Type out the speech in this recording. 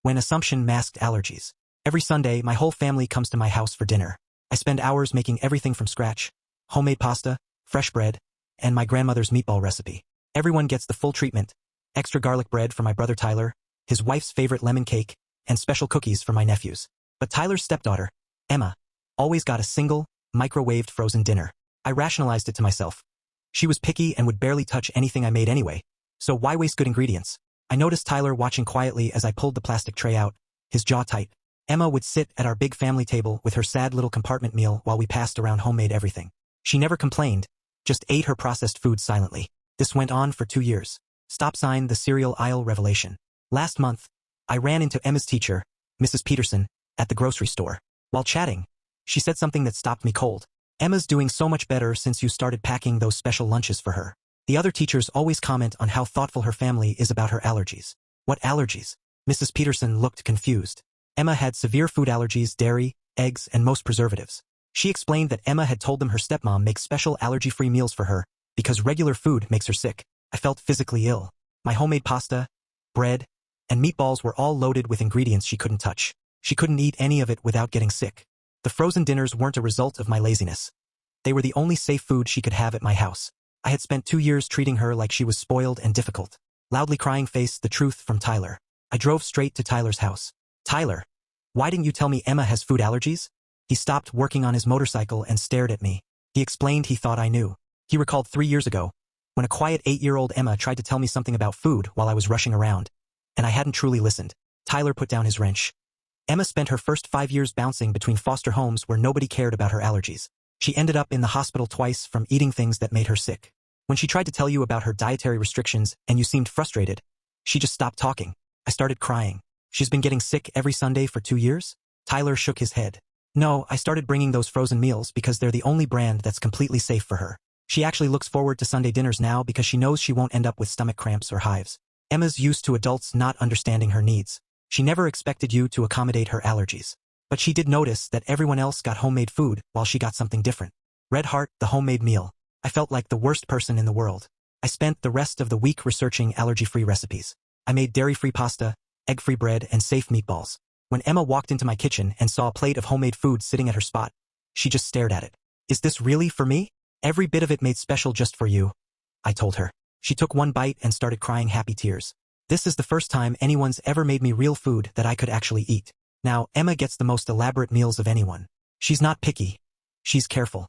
when assumption masked allergies. Every Sunday, my whole family comes to my house for dinner. I spend hours making everything from scratch: homemade pasta, fresh bread, and my grandmother's meatball recipe. Everyone gets the full treatment: extra garlic bread for my brother Tyler, his wife's favorite lemon cake, and special cookies for my nephews. But Tyler's stepdaughter, Emma, always got a single, microwaved frozen dinner. I rationalized it to myself. She was picky and would barely touch anything I made anyway, so why waste good ingredients? I noticed Tyler watching quietly as I pulled the plastic tray out, his jaw tight. Emma would sit at our big family table with her sad little compartment meal while we passed around homemade everything. She never complained, just ate her processed food silently. This went on for 2 years. Stop sign the cereal aisle revelation. Last month, I ran into Emma's teacher, Mrs. Peterson, at the grocery store. While chatting, she said something that stopped me cold. Emma's doing so much better since you started packing those special lunches for her. The other teachers always comment on how thoughtful her family is about her allergies. What allergies? Mrs. Peterson looked confused. Emma had severe food allergies: dairy, eggs, and most preservatives. She explained that Emma had told them her stepmom makes special allergy-free meals for her because regular food makes her sick. I felt physically ill. My homemade pasta, bread, and meatballs were all loaded with ingredients she couldn't touch. She couldn't eat any of it without getting sick. The frozen dinners weren't a result of my laziness. They were the only safe food she could have at my house. I had spent 2 years treating her like she was spoiled and difficult. Loudly crying faced the truth from Tyler. I drove straight to Tyler's house. Tyler, why didn't you tell me Emma has food allergies? He stopped working on his motorcycle and stared at me. He explained he thought I knew. He recalled 3 years ago, when a quiet 8-year-old Emma tried to tell me something about food while I was rushing around, and I hadn't truly listened. Tyler put down his wrench. Emma spent her first 5 years bouncing between foster homes where nobody cared about her allergies. She ended up in the hospital twice from eating things that made her sick. When she tried to tell you about her dietary restrictions and you seemed frustrated, she just stopped talking. I started crying. She's been getting sick every Sunday for 2 years? Tyler shook his head. No, I started bringing those frozen meals because they're the only brand that's completely safe for her. She actually looks forward to Sunday dinners now because she knows she won't end up with stomach cramps or hives. Emma's used to adults not understanding her needs. She never expected you to accommodate her allergies. But she did notice that everyone else got homemade food while she got something different. Red Heart, the homemade meal. I felt like the worst person in the world. I spent the rest of the week researching allergy-free recipes. I made dairy-free pasta, egg-free bread, and safe meatballs. When Emma walked into my kitchen and saw a plate of homemade food sitting at her spot, she just stared at it. Is this really for me? Every bit of it made special just for you, I told her. She took one bite and started crying happy tears. This is the first time anyone's ever made me real food that I could actually eat. Now, Emma gets the most elaborate meals of anyone. She's not picky. She's careful.